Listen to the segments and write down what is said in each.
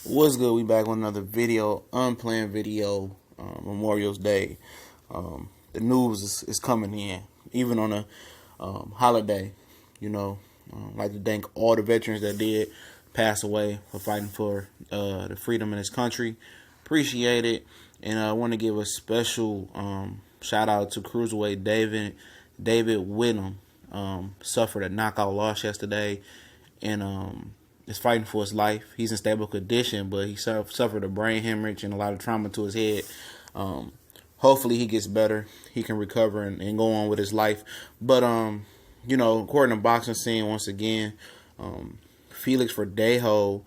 What's good? We back with another video, unplanned video, Memorial's Day. The news is coming in, even on a holiday, like to thank all the veterans that did pass away for fighting for the freedom in this country. Appreciate it. And I want to give a special shout out to Cruiserweight David Whittam. Suffered a knockout loss yesterday, and is fighting for his life. He's in stable condition, but he suffered a brain hemorrhage and a lot of trauma to his head. Hopefully he gets better. He can recover and go on with his life. But, according to boxing scene, once again, Felix Verdejo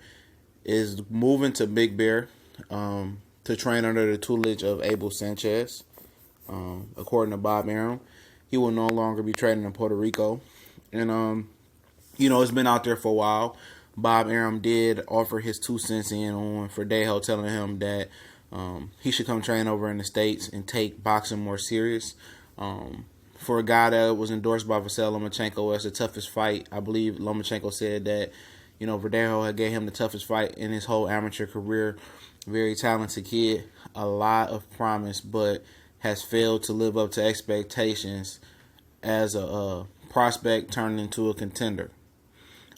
is moving to Big Bear to train under the tutelage of Abel Sanchez. According to Bob Arum, he will no longer be training in Puerto Rico. And, it's been out there for a while. Bob Arum did offer his 2 cents in on Verdejo, telling him that he should come train over in the States and take boxing more serious. For a guy that was endorsed by Vasily Lomachenko as the toughest fight, I believe Lomachenko said that, Verdejo had gave him the toughest fight in his whole amateur career. Very talented kid, a lot of promise, but has failed to live up to expectations as a prospect turned into a contender.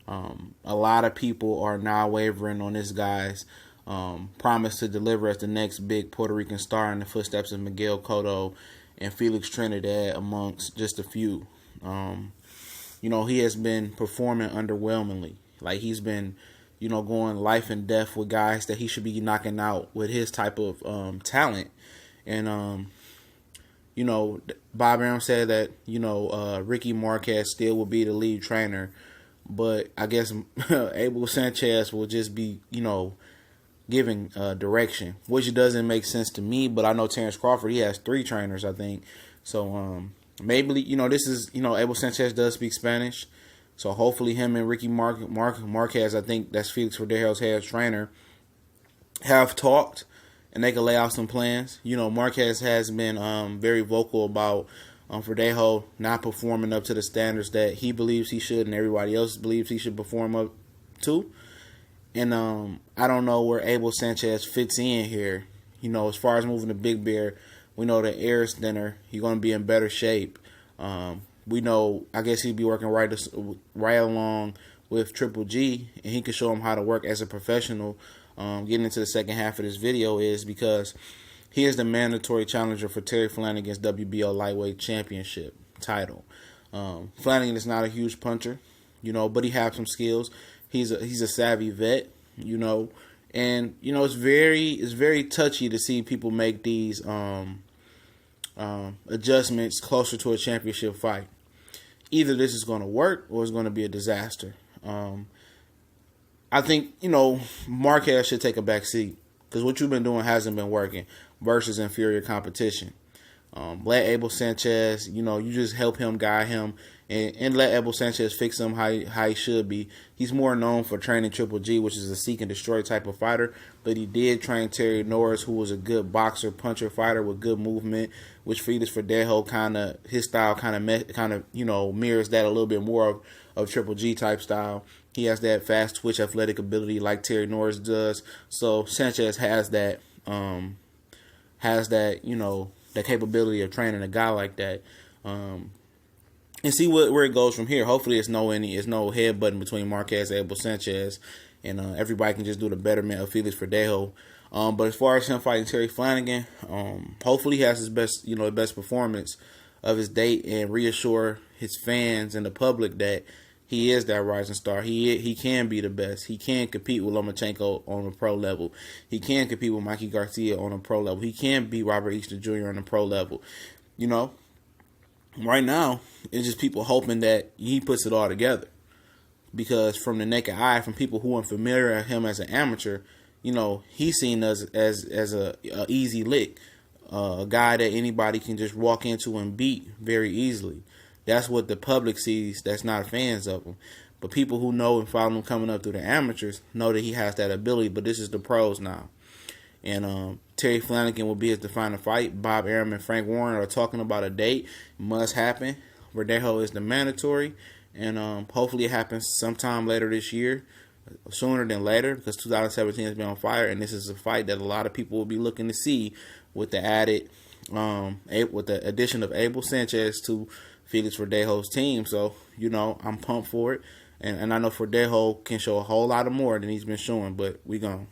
A lot of people are now wavering on this guy's promise to deliver as the next big Puerto Rican star in the footsteps of Miguel Cotto and Felix Trinidad, amongst just a few. He has been performing underwhelmingly. Like, he's been, going life and death with guys that he should be knocking out with his type of talent. And, Bob Arum said that, Ricky Marquez still will be the lead trainer. But I guess Abel Sanchez will just be, giving direction, which doesn't make sense to me. But I know Terrence Crawford, he has 3 trainers, I think. So maybe, this is, Abel Sanchez does speak Spanish. So hopefully him and Ricky Marquez, I think that's Felix Verdejo's head trainer, have talked and they can lay out some plans. Marquez has been very vocal about Verdejo not performing up to the standards that he believes he should and everybody else believes he should perform up to. And I don't know where Abel Sanchez fits in here. As far as moving to Big Bear, we know that Ayers Dinner, he's going to be in better shape. We know, I guess he'd be working right along with Triple G, and he can show him how to work as a professional. Getting into the second half of this video is because he is the mandatory challenger for Terry Flanagan's WBO lightweight championship title. Flanagan is not a huge puncher, but he has some skills. He's a savvy vet, and it's very touchy to see people make these adjustments closer to a championship fight. Either this is going to work or it's going to be a disaster. I think Marquez should take a back seat because what you've been doing hasn't been working versus inferior competition. Let Abel Sanchez, you just help him, guide him, and let Abel Sanchez fix him how he should be. He's more known for training Triple G, which is a seek and destroy type of fighter, but he did train Terry Norris, who was a good boxer, puncher, fighter with good movement, which Felix Verdejo his style mirrors that a little bit more of Triple G type style. He has that fast twitch athletic ability like Terry Norris does. So Sanchez has that the capability of training a guy like that, and see where it goes from here. Hopefully, it's no headbutting between Marquez and Abel Sanchez, and everybody can just do the betterment of Felix Verdejo. But as far as him fighting Terry Flanagan, hopefully he has his best, the best performance of his date and reassure his fans and the public that he is that rising star. He can be the best. He can compete with Lomachenko on a pro level. He can compete with Mikey Garcia on a pro level. He can beat Robert Easter Jr. on a pro level. Right now, it's just people hoping that he puts it all together. Because from the naked eye, from people who are familiar with him as an amateur, he's seen as a easy lick. A guy that anybody can just walk into and beat very easily. That's what the public sees that's not fans of him. But people who know and follow him coming up through the amateurs know that he has that ability, but this is the pros now. And Terry Flanagan will be his defining fight. Bob Arum and Frank Warren are talking about a date. It must happen. Verdejo is the mandatory. And hopefully it happens sometime later this year. sooner than later because 2017 has been on fire, and this is a fight that a lot of people will be looking to see with the with the addition of Abel Sanchez to Felix Verdejo's team. So, I'm pumped for it. And I know Verdejo can show a whole lot of more than he's been showing, but we gonna